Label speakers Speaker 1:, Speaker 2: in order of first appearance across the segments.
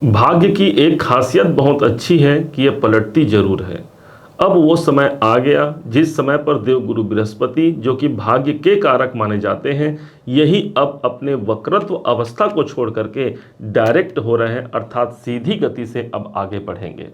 Speaker 1: भाग्य की एक खासियत बहुत अच्छी है कि यह पलटती जरूर है। अब वो समय आ गया जिस समय पर देवगुरु बृहस्पति जो कि भाग्य के कारक माने जाते हैं, यही अब अपने वक्रत्व अवस्था को छोड़ करके डायरेक्ट हो रहे हैं, अर्थात सीधी गति से अब आगे बढ़ेंगे।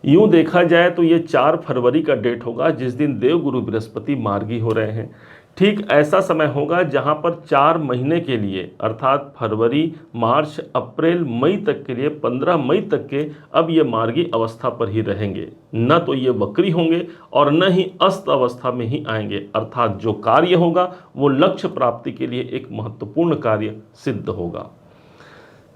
Speaker 1: यूं देखा जाए तो ये 4 फरवरी का डेट होगा जिस दिन देवगुरु बृहस्पति मार्गी हो रहे हैं। ठीक ऐसा समय होगा जहां पर 4 महीने के लिए अर्थात फरवरी, मार्च, अप्रैल, मई तक के लिए 15 मई तक के अब ये मार्गी अवस्था पर ही रहेंगे। न तो ये वक्री होंगे और न ही अस्त अवस्था में ही आएंगे, अर्थात जो कार्य होगा वो लक्ष्य प्राप्ति के लिए एक महत्वपूर्ण कार्य सिद्ध होगा।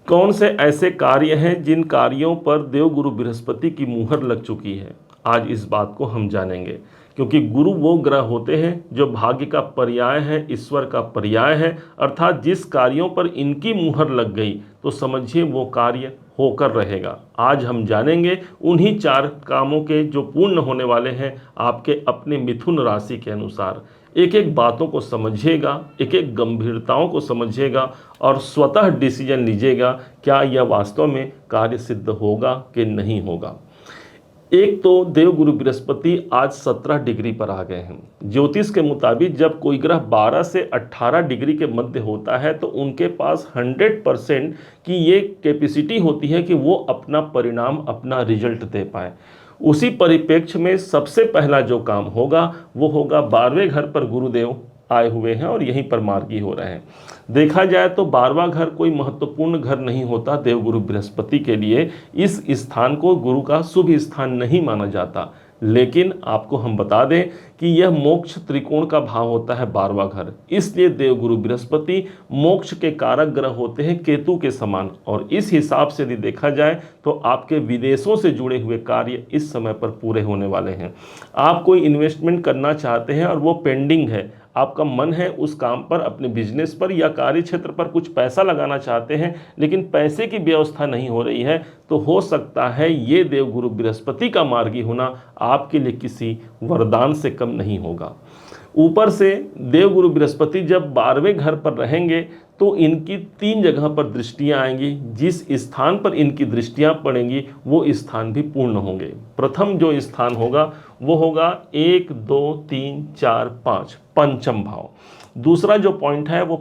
Speaker 1: कौन से ऐसे कार्य हैं जिन कार्यों पर देवगुरु बृहस्पति की मुहर लग चुकी है, आज इस बात को हम जानेंगे। क्योंकि गुरु वो ग्रह होते हैं जो भाग्य का पर्याय है, ईश्वर का पर्याय है, अर्थात जिस कार्यों पर इनकी मुहर लग गई तो समझिए वो कार्य होकर रहेगा। आज हम जानेंगे उन्हीं 4 कामों के जो पूर्ण होने वाले हैं आपके अपने मिथुन राशि के अनुसार। एक एक बातों को समझिएगा, एक एक गंभीरताओं को समझिएगा और स्वतः डिसीजन लीजिएगा क्या यह वास्तव में कार्य सिद्ध होगा कि नहीं होगा। एक तो देवगुरु बृहस्पति आज 17 डिग्री पर आ गए हैं। ज्योतिष के मुताबिक जब कोई ग्रह 12 से 18 डिग्री के मध्य होता है तो उनके पास 100% की ये कैपेसिटी होती है कि वो अपना परिणाम, अपना रिजल्ट दे पाए। उसी परिप्रेक्ष्य में सबसे पहला जो काम होगा वो होगा 12वें घर पर गुरुदेव आए हुए हैं और यहीं पर मार्गी हो रहे हैं। देखा जाए तो 12वां घर कोई महत्वपूर्ण घर नहीं होता देवगुरु बृहस्पति के लिए। इस स्थान को गुरु का शुभ स्थान नहीं माना जाता, लेकिन आपको हम बता दें कि यह मोक्ष त्रिकोण का भाव होता है 12वां घर। इसलिए देवगुरु बृहस्पति मोक्ष के कारक ग्रह होते हैं केतु के समान। और इस हिसाब से यदि देखा जाए तो आपके विदेशों से जुड़े हुए कार्य इस समय पर पूरे होने वाले हैं। आप कोई इन्वेस्टमेंट करना चाहते हैं और वो पेंडिंग है, आपका मन है उस काम पर, अपने बिजनेस पर या कार्य क्षेत्र पर कुछ पैसा लगाना चाहते हैं लेकिन पैसे की व्यवस्था नहीं हो रही है, तो हो सकता है ये देवगुरु बृहस्पति का मार्गी होना आपके लिए किसी वरदान से कम नहीं होगा। ऊपर से देवगुरु बृहस्पति जब 12वें घर पर रहेंगे तो इनकी 3 जगह पर दृष्टियां आएंगी। जिस स्थान पर इनकी दृष्टियां पड़ेंगी वो स्थान भी पूर्ण होंगे। प्रथम जो स्थान होगा वो होगा 1, 2, 3, 4, 5 पंचम भाव। दूसरा जो पॉइंट है वो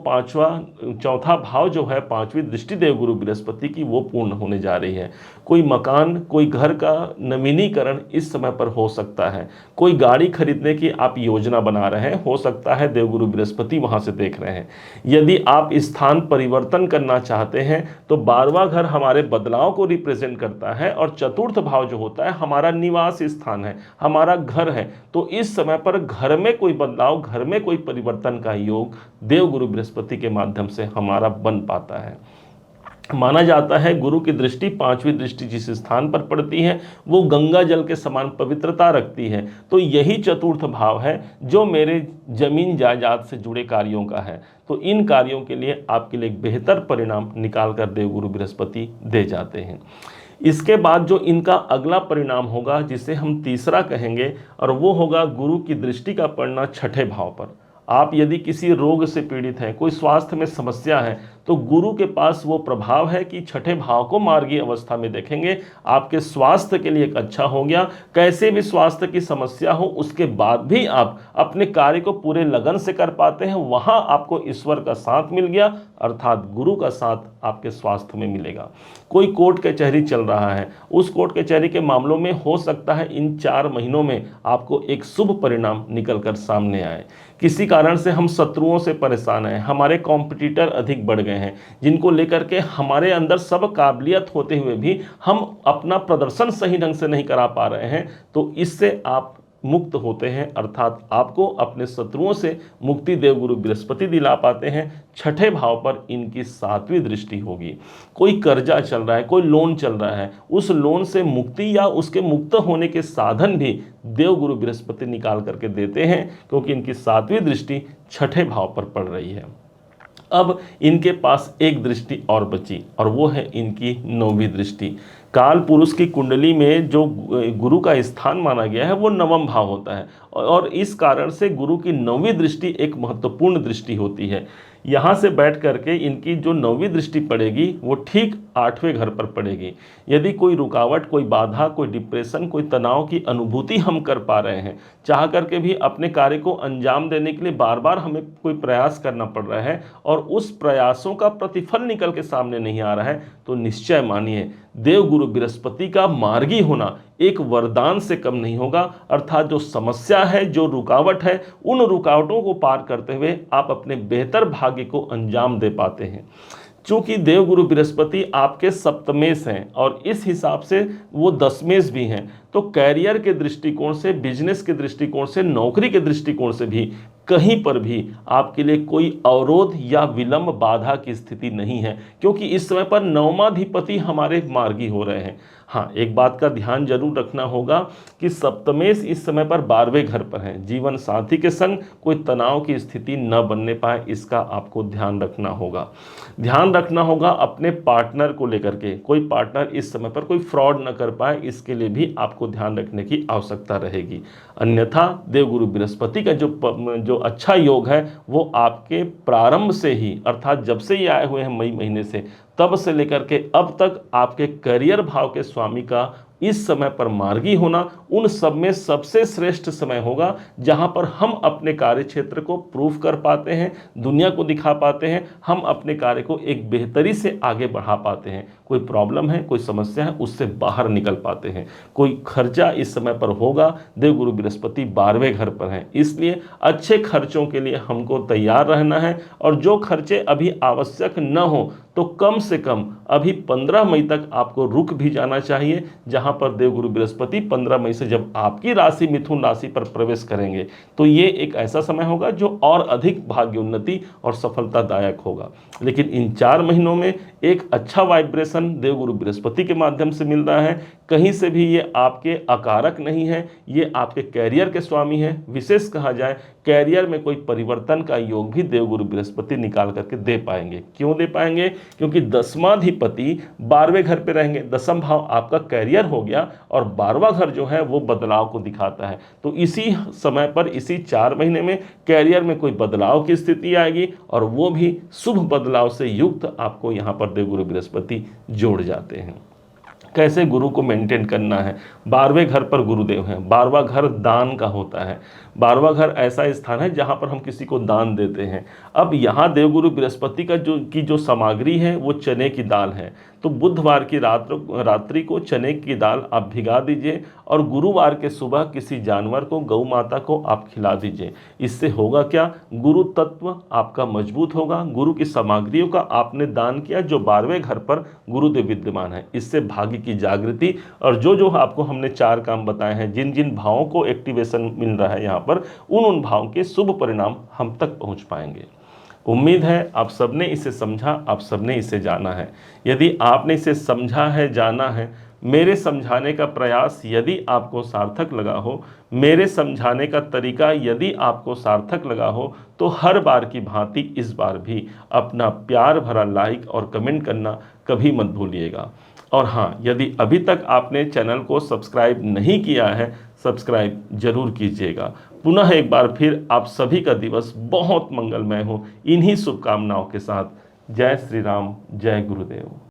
Speaker 1: चौथा भाव जो है, 5वीं दृष्टि देवगुरु बृहस्पति की, वो पूर्ण होने जा रही है। कोई मकान, कोई घर का नवीनीकरण इस समय पर हो सकता है। कोई गाड़ी खरीदने की आप योजना बना रहे हैं, हो सकता है देवगुरु बृहस्पति वहां से देख रहे हैं। यदि आप स्थान परिवर्तन करना चाहते हैं तो 12वां घर हमारे बदलाव को रिप्रेजेंट करता है और चतुर्थ भाव जो होता है हमारा निवास स्थान है, हमारा घर है। तो इस समय पर घर में कोई बदलाव, घर में कोई परिवर्तन का योग देवगुरु बृहस्पति के माध्यम से हमारा बन पाता है। माना जाता है गुरु की दृष्टि, 5वीं दृष्टि जिस स्थान पर पड़ती है वो गंगा जल के समान पवित्रता रखती है। तो यही चतुर्थ भाव है जो मेरे जमीन जायदाद से जुड़े कार्यों का है। तो इन कार्यों के लिए आपके लिए एक बेहतर परिणाम निकाल कर देवगुरु बृहस्पति दे जाते हैं। इसके बाद जो इनका अगला परिणाम होगा जिसे हम तीसरा कहेंगे, और वो होगा गुरु की दृष्टि का पड़ना 6ठे भाव पर। आप यदि किसी रोग से पीड़ित हैं, कोई स्वास्थ्य में समस्या है, तो गुरु के पास वो प्रभाव है कि 6ठे भाव को मार्गी अवस्था में देखेंगे। आपके स्वास्थ्य के लिए एक अच्छा हो गया। कैसे भी स्वास्थ्य की समस्या हो उसके बाद भी आप अपने कार्य को पूरे लगन से कर पाते हैं, वहां आपको ईश्वर का साथ मिल गया, अर्थात गुरु का साथ आपके स्वास्थ्य में मिलेगा। कोई कोर्ट कचहरी चल रहा है, उस कोर्ट कचहरी के मामलों में हो सकता है इन 4 महीनों में आपको एक शुभ परिणाम निकल कर सामने आए। किसी कारण से हम शत्रुओं से परेशान हैं, हमारे कॉम्पिटिटर अधिक बढ़ गए हैं, जिनको लेकर के हमारे अंदर सब काबिलियत होते हुए भी हम अपना प्रदर्शन सही ढंग से नहीं करा पा रहे हैं, तो इससे आप मुक्त होते हैं, अर्थात आपको अपने शत्रुओं से मुक्ति देवगुरु बृहस्पति दिला पाते हैं। 6ठे भाव पर इनकी 7वीं दृष्टि होगी। कोई कर्जा चल रहा है, कोई लोन चल रहा है, उस लोन से मुक्ति या उसके मुक्त होने के साधन भी देवगुरु बृहस्पति निकाल करके देते हैं, क्योंकि इनकी 7वीं दृष्टि 6ठे भाव पर पड़ रही है। अब इनके पास एक दृष्टि और बची और वो है इनकी 9वीं दृष्टि। काल पुरुष की कुंडली में जो गुरु का स्थान माना गया है वो 9वां भाव होता है और इस कारण से गुरु की 9वीं दृष्टि एक महत्वपूर्ण दृष्टि होती है। यहाँ से बैठ करके इनकी जो 9वीं दृष्टि पड़ेगी वो ठीक 8वें घर पर पड़ेगी। यदि कोई रुकावट, कोई बाधा, कोई डिप्रेशन, कोई तनाव की अनुभूति हम कर पा रहे हैं, चाह करके भी अपने कार्य को अंजाम देने के लिए बार बार हमें कोई प्रयास करना पड़ रहा है और उस प्रयासों का प्रतिफल निकल के सामने नहीं आ रहा है, तो निश्चय मानिए देवगुरु बृहस्पति का मार्गी होना एक वरदान से कम नहीं होगा। अर्थात जो समस्या है, जो रुकावट है, उन रुकावटों को पार करते हुए आप अपने बेहतर भाग्य को अंजाम दे पाते हैं। चूंकि देवगुरु बृहस्पति आपके सप्तमेश हैं और इस हिसाब से वो दशमेश भी हैं, तो कैरियर के दृष्टिकोण से, बिजनेस के दृष्टिकोण से, नौकरी के दृष्टिकोण से भी कहीं पर भी आपके लिए कोई अवरोध या विलंब, बाधा की स्थिति नहीं है, क्योंकि इस समय पर नवमाधिपति हमारे मार्गी हो रहे हैं। हाँ, एक बात का ध्यान जरूर रखना होगा कि सप्तमेश इस समय पर 12वें घर पर है। जीवन साथी के संग कोई तनाव की स्थिति न बनने पाए, इसका आपको ध्यान रखना होगा। ध्यान रखना होगा अपने पार्टनर को लेकर के, कोई पार्टनर इस समय पर कोई फ्रॉड न कर पाए, इसके लिए भी आपको ध्यान रखने की आवश्यकता रहेगी। अन्यथा देवगुरु बृहस्पति का जो अच्छा योग है वो आपके प्रारंभ से ही, अर्थात जब से ये आए हुए हैं मई महीने से, तब से लेकर के अब तक आपके करियर भाव के स्वामी का इस समय पर मार्गी होना उन सब में सबसे श्रेष्ठ समय होगा, जहां पर हम अपने कार्य क्षेत्र को प्रूव कर पाते हैं, दुनिया को दिखा पाते हैं, हम अपने कार्य को एक बेहतरी से आगे बढ़ा पाते हैं। कोई प्रॉब्लम है, कोई समस्या है, उससे बाहर निकल पाते हैं। कोई खर्चा इस समय पर होगा, देवगुरु बृहस्पति 12वें घर पर हैं, इसलिए अच्छे खर्चों के लिए हमको तैयार रहना है। और जो खर्चे अभी आवश्यक न हो तो कम से कम अभी 15 मई तक आपको रुक भी जाना चाहिए, जहां पर देवगुरु बृहस्पति 15 मई से जब आपकी राशि मिथुन राशि पर प्रवेश करेंगे, तो ये एक ऐसा समय होगा जो और अधिक भाग्योन्नति और सफलतादायक होगा। लेकिन इन 4 महीनों में एक अच्छा वाइब्रेशन देवगुरु बृहस्पति के माध्यम से मिल रहा है। कहीं से भी ये आपके अकारक नहीं है, ये आपके कैरियर के स्वामी हैं। विशेष कहा जाए, कैरियर में कोई परिवर्तन का योग भी देवगुरु बृहस्पति निकाल करके दे पाएंगे। क्यों दे पाएंगे? क्योंकि दसमाधिपति 12वें घर पे रहेंगे। दसम भाव आपका कैरियर हो गया और 12वां घर जो है वो बदलाव को दिखाता है। तो इसी समय पर, इसी 4 महीने में कैरियर में कोई बदलाव की स्थिति आएगी और वो भी शुभ बदलाव से युक्त आपको यहाँ पर देवगुरु बृहस्पति जोड़ जाते हैं। कैसे गुरु को मेंटेन करना है? 12वें घर पर गुरुदेव हैं। 12वां घर दान का होता है। 12वां घर ऐसा स्थान है जहां पर हम किसी को दान देते हैं। अब यहाँ देवगुरु बृहस्पति का जो सामग्री है वो चने की दाल है। तो बुधवार की रात्रि को चने की दाल आप भिगा दीजिए और गुरुवार के सुबह किसी जानवर को, गौ माता को आप खिला दीजिए। इससे होगा क्या? गुरु तत्व आपका मजबूत होगा। गुरु की सामग्रियों का आपने दान किया जो 12वें घर पर गुरुदेव विद्यमान है। इससे भाग्य की जागृति और जो आपको हमने 4 काम बताए हैं, जिन जिन भावों को एक्टिवेशन मिल रहा है यहाँ पर, उन भावों के शुभ परिणाम हम तक पहुँच पाएंगे। उम्मीद है आप सबने इसे समझा, आप सबने इसे जाना है। यदि आपने इसे समझा है, जाना है, मेरे समझाने का प्रयास यदि आपको सार्थक लगा हो, मेरे समझाने का तरीका यदि आपको सार्थक लगा हो, तो हर बार की भांति इस बार भी अपना प्यार भरा लाइक और कमेंट करना कभी मत भूलिएगा। और हाँ, यदि अभी तक आपने चैनल को सब्सक्राइब नहीं किया है, सब्सक्राइब जरूर कीजिएगा। पुनः एक बार फिर आप सभी का दिवस बहुत मंगलमय हो, इन्हीं शुभकामनाओं के साथ। जय श्री राम, जय गुरुदेव।